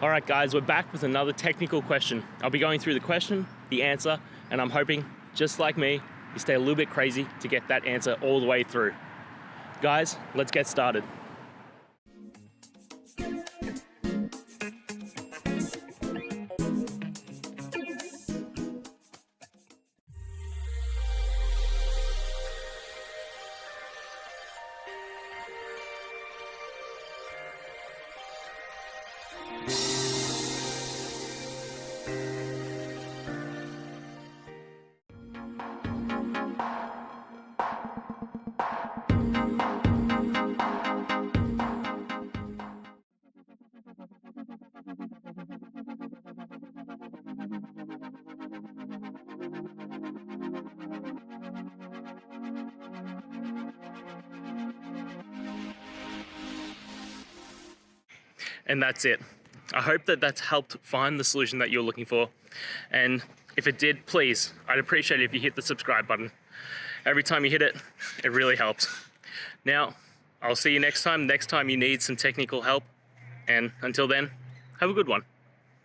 All right, guys, we're back with another technical question. I'll be going through the question, the answer, and I'm hoping, just like me, you stay a little bit crazy to get that answer all the way through. Guys, let's get started. And that's it. I hope that that's helped find the solution that you're looking for. And if it did, please, I'd appreciate it if you hit the subscribe button. Every time you hit it, it really helps. Now, I'll see you next time you need some technical help. And until then, have a good one.